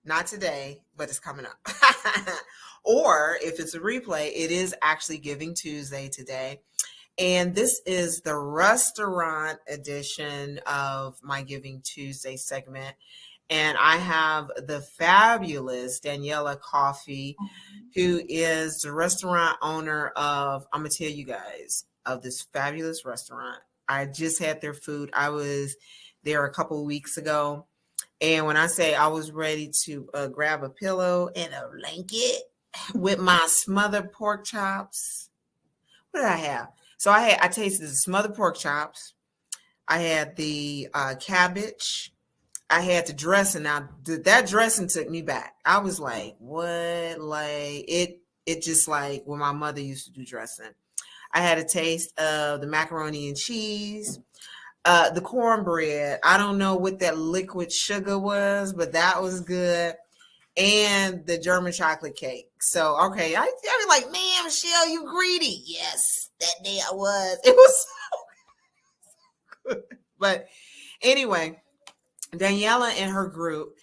Not today, but it's coming up. Or if it's a replay, it is actually Giving Tuesday today. And this is the restaurant edition of my Giving Tuesday segment. And I have the fabulous Daniela Coffey, who is the restaurant owner of, I'm going to tell you guys, of this fabulous restaurant. I just had their food. I was there a couple of weeks ago. And when I say I was ready to grab a pillow and a blanket with my smothered pork chops, what did I have? So I tasted the smothered pork chops. I had the cabbage. I had the dressing. Now that dressing took me back. I was like, what? Like it just like when my mother used to do dressing. I had a taste of the macaroni and cheese, the cornbread. I don't know what that liquid sugar was, but that was good. And the German chocolate cake. So, okay, I was like, man, Michelle, you greedy. Yes, that day I was. It was so good. But anyway, Daniela and her group,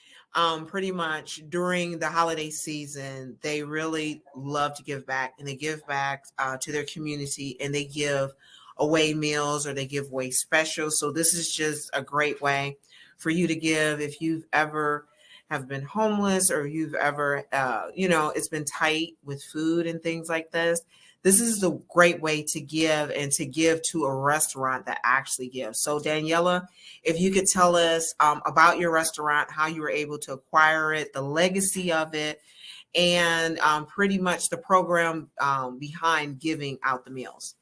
pretty much during the holiday season, they really love to give back, and they give back to their community, and they give away meals or they give away specials. So this is just a great way for you to give if you've ever have been homeless or you've ever, it's been tight with food and things like this. This is a great way to give and to give to a restaurant that actually gives. So Daniela, if you could tell us about your restaurant, how you were able to acquire it, the legacy of it, and pretty much the program behind giving out the meals.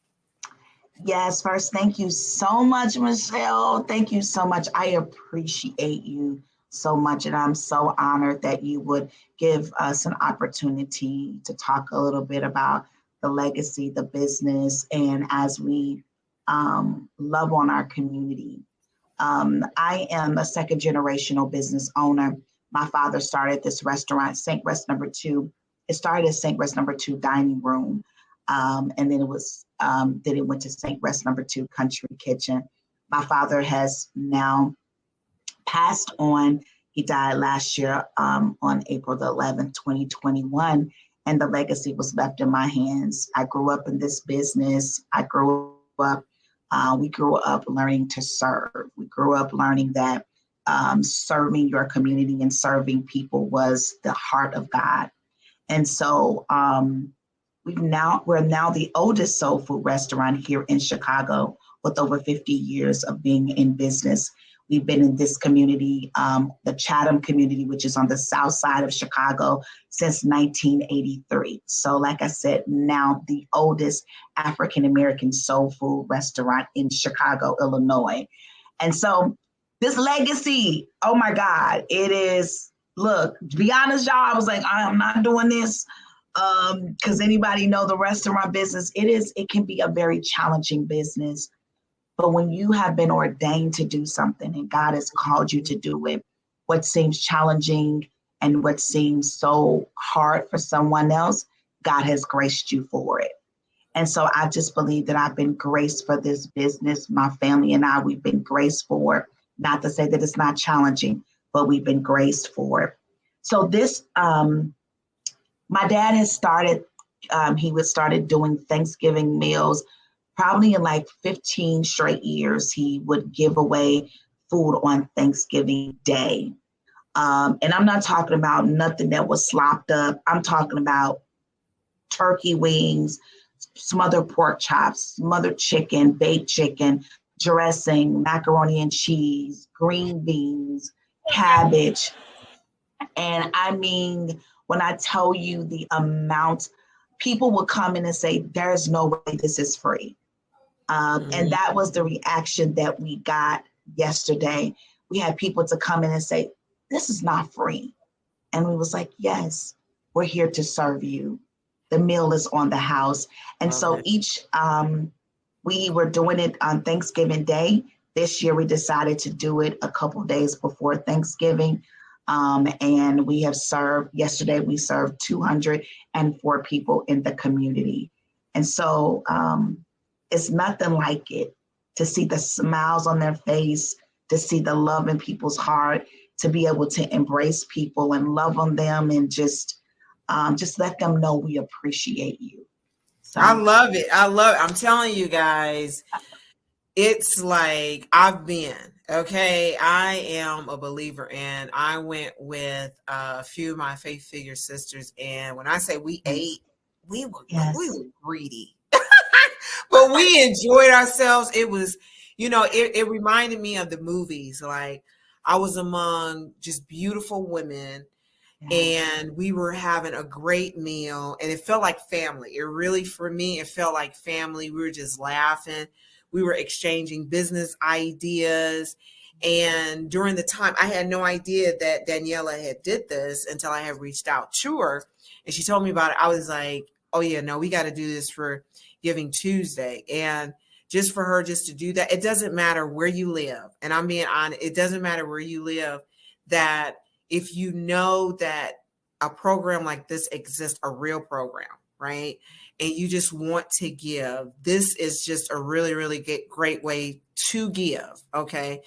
Yes, first, thank you so much, Michelle. Thank you so much. I appreciate you so much, and I'm so honored that you would give us an opportunity to talk a little bit about the legacy, the business, and as we love on our community. I am a second generational business owner. My father started this restaurant, St. Rest Number 2. It started as St. Rest Number 2 Dining Room, and then it went to St. Rest Number 2 Country Kitchen. My father has now passed on. He died last year on April the 11th, 2021. And the legacy was left in my hands. I grew up in this business. We grew up learning to serve. We grew up learning that serving your community and serving people was the heart of God. And so we're now the oldest soul food restaurant here in Chicago with over 50 years of being in business. We've been in this community, the Chatham community, which is on the south side of Chicago, since 1983. So like I said, now the oldest African-American soul food restaurant in Chicago, Illinois. And so this legacy, oh my God, it is, look, to be honest, y'all, I was like, I'm not doing this because anybody know the restaurant business. It can be a very challenging business. But when you have been ordained to do something and God has called you to do it, what seems challenging and what seems so hard for someone else, God has graced you for it. And so I just believe that I've been graced for this business. My family and I, we've been graced for it. Not to say that it's not challenging, but we've been graced for it. So this, my dad has started, started doing Thanksgiving meals. Probably in like 15 straight years, he would give away food on Thanksgiving Day. And I'm not talking about nothing that was slopped up. I'm talking about turkey wings, smothered pork chops, smothered chicken, baked chicken, dressing, macaroni and cheese, green beans, cabbage. And I mean, when I tell you the amount, people will come in and say, there's no way this is free. And that was the reaction that we got yesterday. We had people to come in and say, this is not free. And we was like, yes, we're here to serve you. The meal is on the house. And so we were doing it on Thanksgiving Day. This year, we decided to do it a couple days before Thanksgiving. And we have yesterday we served 204 people in the community. And so it's nothing like it to see the smiles on their face, to see the love in people's heart, to be able to embrace people and love on them and just let them know we appreciate you. I So love it. I love it. I'm telling you guys, it's like I've been, okay. I am a believer, and I went with a few of my faith figure sisters, and when I say we yes, ate, we yes, were greedy, but we enjoyed ourselves. It was, it reminded me of the movies. Like I was among just beautiful women, yes. and we were having a great meal, and it felt like family. It really, for me, it felt like family. We were just laughing. We were exchanging business ideas. And during the time, I had no idea that Daniela had did this until I had reached out to her, and she told me about it. I was like, oh yeah, no, we got to do this for Giving Tuesday. And just for her just to do that, it doesn't matter where you live. And I'm being honest, it doesn't matter where you live, that if you know that a program like this exists, a real program, right? And you just want to give, this is just a really, really great way to give. Okay.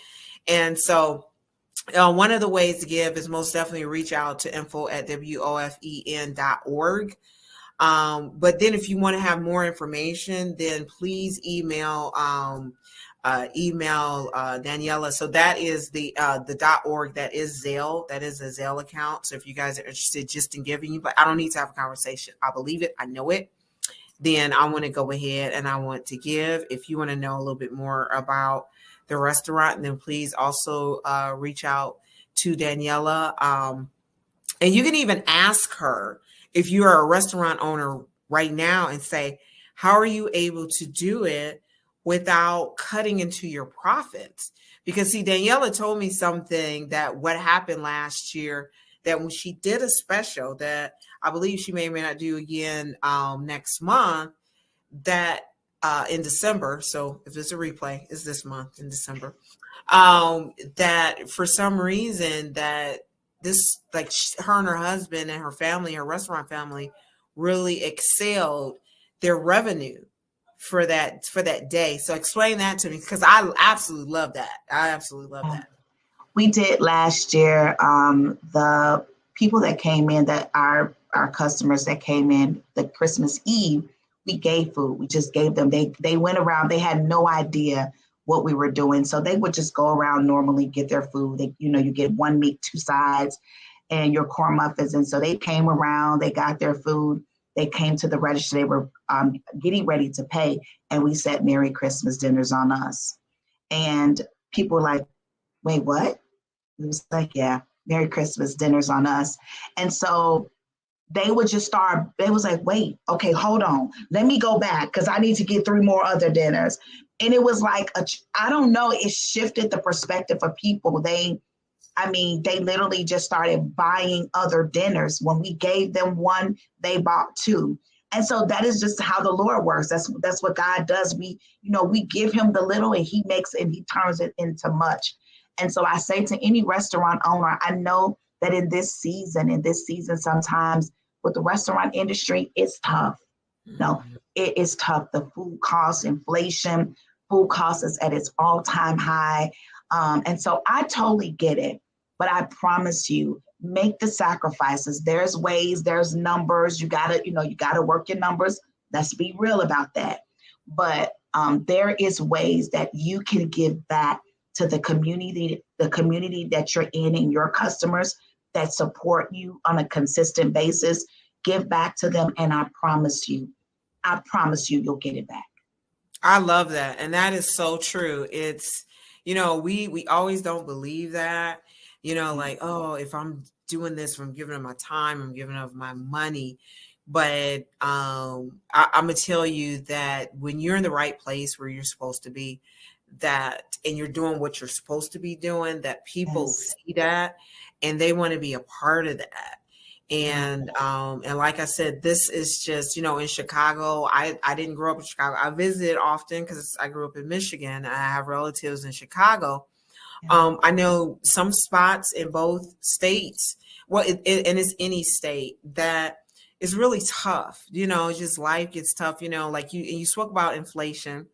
And so one of the ways to give is most definitely reach out to info@wofen.org. But then if you want to have more information, then please email Daniela. So that is the .org. That is Zelle. That is a Zelle account. So if you guys are interested just in giving you, but I don't need to have a conversation. I believe it. I know it. Then I want to go ahead and I want to give. If you want to know a little bit more about the restaurant, then please also reach out to Daniela. And you can even ask her, if you are a restaurant owner right now, and say, how are you able to do it without cutting into your profits? Because see, Daniela told me something, that what happened last year, that when she did a special that I believe she may or may not do again next month, that in December. So if it's a replay, it's this month in December. That for some reason that this, like her and her husband and her family, her restaurant family, really excelled their revenue for that day. So explain that to me, because I absolutely love that. I absolutely love that. We did last year. The people that came in, that our customers that came in the Christmas Eve, we gave food. We just gave them. They went around. They had no idea what we were doing, so they would just go around normally, get their food. You get one meat, two sides, and your corn muffins. And so they came around. They got their food. They came to the register. They were getting ready to pay, and we said, "Merry Christmas, dinner's on us." And people were like, "Wait, what?" It was like, yeah, Merry Christmas, dinner's on us. And so they would just start, they was like, wait, okay, hold on. Let me go back because I need to get three more other dinners. And it was like, I don't know, it shifted the perspective of people. They literally just started buying other dinners. When we gave them one, they bought two. And so that is just how the Lord works. That's what God does. We give him the little, and he turns it into much. And so I say to any restaurant owner, I know that in this season, sometimes with the restaurant industry, it's tough. No, it is tough. The food costs, inflation, food costs is at its all-time high. And so I totally get it. But I promise you, make the sacrifices. There's ways, there's numbers. You gotta work your numbers. Let's be real about that. But there is ways that you can give back to the community that you're in, and your customers that support you on a consistent basis. Give back to them, and I promise you, you'll get it back. I love that. And that is so true. It's, we always don't believe that, like, oh, if I'm doing this, if I'm giving up my time, I'm giving up my money. But I'm going to tell you that when you're in the right place where you're supposed to be, and you're doing what you're supposed to be doing, that people Yes. see that and they want to be a part of that. And like I said, this is just, in Chicago. I didn't grow up in Chicago. I visited often because I grew up in Michigan. I have relatives in Chicago. I know some spots in both states. Well, and it's any state that is really tough. Just life gets tough. Like you spoke about inflation.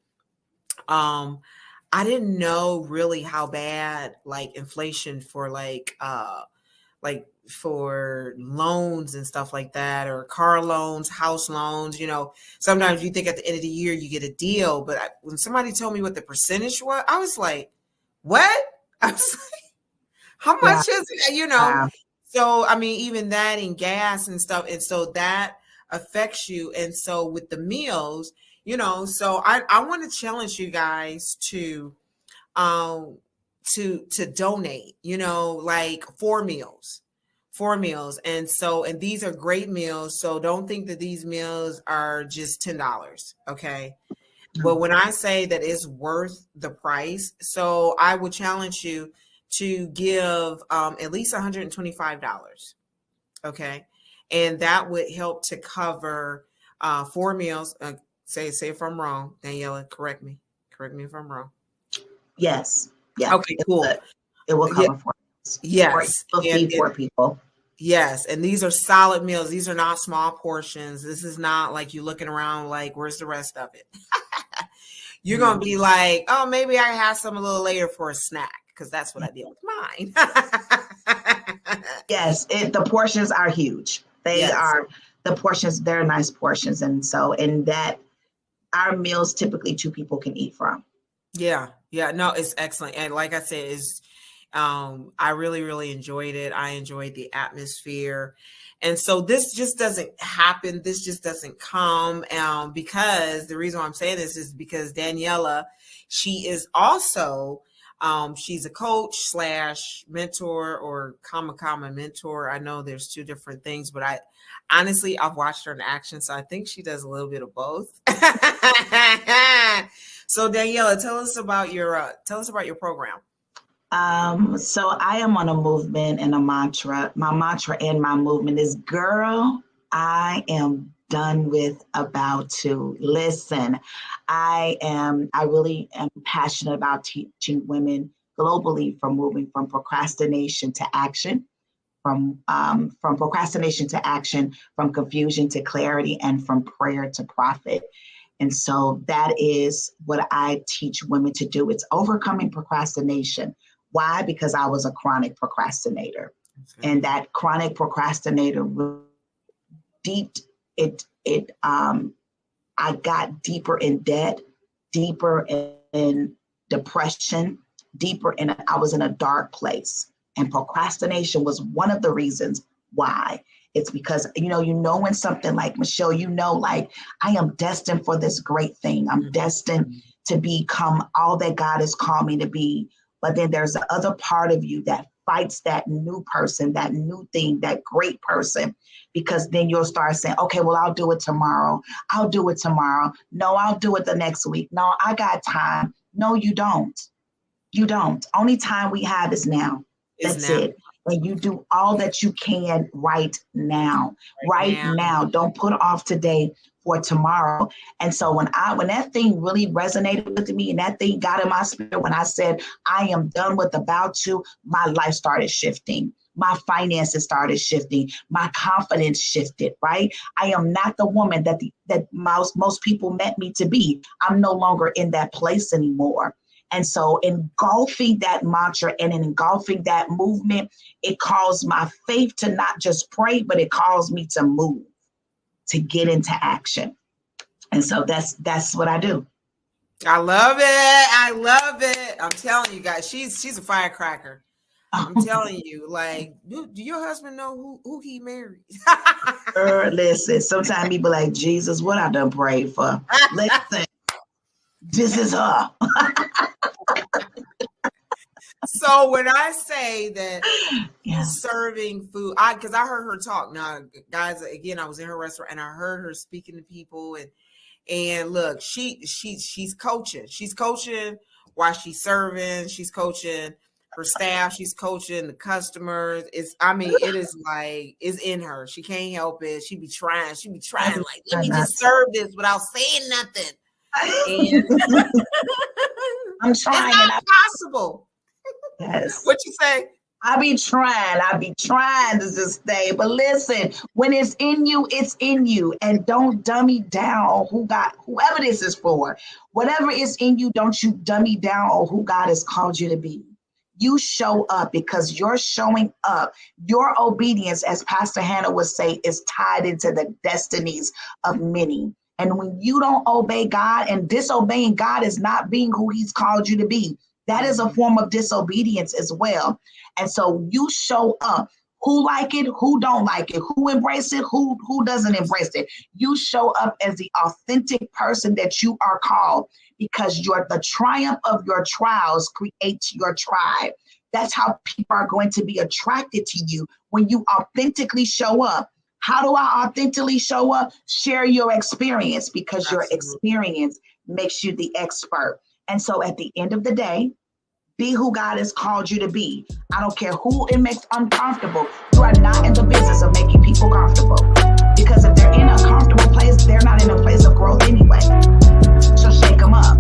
I didn't know really how bad like inflation for like for loans and stuff like that, or car loans, house loans, sometimes you think at the end of the year you get a deal, but when somebody told me what the percentage was, I was like, what? I was like, how Yeah. much is it? Wow. So I mean, even that and gas and stuff, and so that affects you. And so with the meals, so I want to challenge you guys um to donate, like 4 meals. And these are great meals. So don't think that these meals are just $10. Okay. But when I say that it's worth the price, so I would challenge you to give at least $125. Okay. And that would help to cover 4 meals. Say if I'm wrong, Daniela, correct me. Correct me if I'm wrong. Yes. Yeah. Okay, cool. It will Yeah, cover 4 meals. yes. It will feed 4 people. Yes, and these are solid meals. These are not small portions. This is not like you looking around like, where's the rest of it? You're going to be like, oh, maybe I have some a little later for a snack, because that's what I did with mine. Yes, the portions are huge. They Yes. are the portions. They're nice portions, and so in that, our meals typically 2 people can eat from. Yeah, no, it's excellent. And like I said, I really, really enjoyed it. I enjoyed the atmosphere. And so this just doesn't happen. This just doesn't come because the reason why I'm saying this is because Daniela, she is also, she's a coach / mentor, or comma mentor. I know there's 2 different things, but honestly, I've watched her in action. So I think she does a little bit of both. So Daniela, tell us about your program. So I am on a movement and a mantra. My mantra and my movement is, girl, I am done with about to. Listen, I really am passionate about teaching women globally from moving from procrastination to action, from procrastination to action, from confusion to clarity, and from prayer to profit. And so that is what I teach women to do. It's overcoming procrastination. Why? Because I was a chronic procrastinator. Okay. And that chronic procrastinator I got deeper in debt, deeper in depression, I was in a dark place. And procrastination was one of the reasons why. It's because, when something like, Michelle, like, I am destined for this great thing. I'm destined to become all that God has called me to be. But then there's the other part of you that fights that new person, that new thing, that great person, because then you'll start saying, okay, well, I'll do it tomorrow. I'll do it tomorrow. No, I'll do it the next week. No, I got time. No, you don't. You don't. Only time we have is now. That's it. And you do all that you can right now. Right now. Don't put off today for tomorrow. And so when that thing really resonated with me, and that thing got in my spirit, when I said, I am done with about to, my life started shifting. My finances started shifting. My confidence shifted, right? I am not the woman that most people meant me to be. I'm no longer in that place anymore. And so engulfing that mantra and engulfing that movement, it calls my faith to not just pray, but it calls me to move, to get into action. And so that's what I do. I love it. I love it. I'm telling you guys, she's a firecracker. I'm telling you, like, do your husband know who he married? Listen, sometimes people like, Jesus, what I done prayed for. Listen, this is her. So when I say that she's serving food, because I heard her talk. Now, guys, again, I was in her restaurant and I heard her speaking to people, and look, she's coaching. She's coaching while she's serving. She's coaching her staff. She's coaching the customers. It is like, it's in her. She can't help it. She be trying. Like, let me just serve this without saying nothing. And I'm trying. It's not possible. Yes. What you say? I be trying to just stay. But listen, when it's in you, it's in you. And don't dummy down on whoever this is for. Whatever is in you, don't you dummy down on who God has called you to be. You show up, because you're showing up. Your obedience, as Pastor Hannah would say, is tied into the destinies of many. And when you don't obey God, and disobeying God is not being who he's called you to be, that is a form of disobedience as well. And so you show up. Who like it, who don't like it, who embrace it, who doesn't embrace it. You show up as the authentic person that you are called, because the triumph of your trials creates your tribe. That's how people are going to be attracted to you, when you authentically show up. How do I authentically show up? Share your experience, because Absolutely. your experience makes you the expert. And so at the end of the day, be who God has called you to be. I don't care who it makes uncomfortable. You are not in the business of making people comfortable, because if they're in a comfortable place, they're not in a place of growth anyway. So shake them up.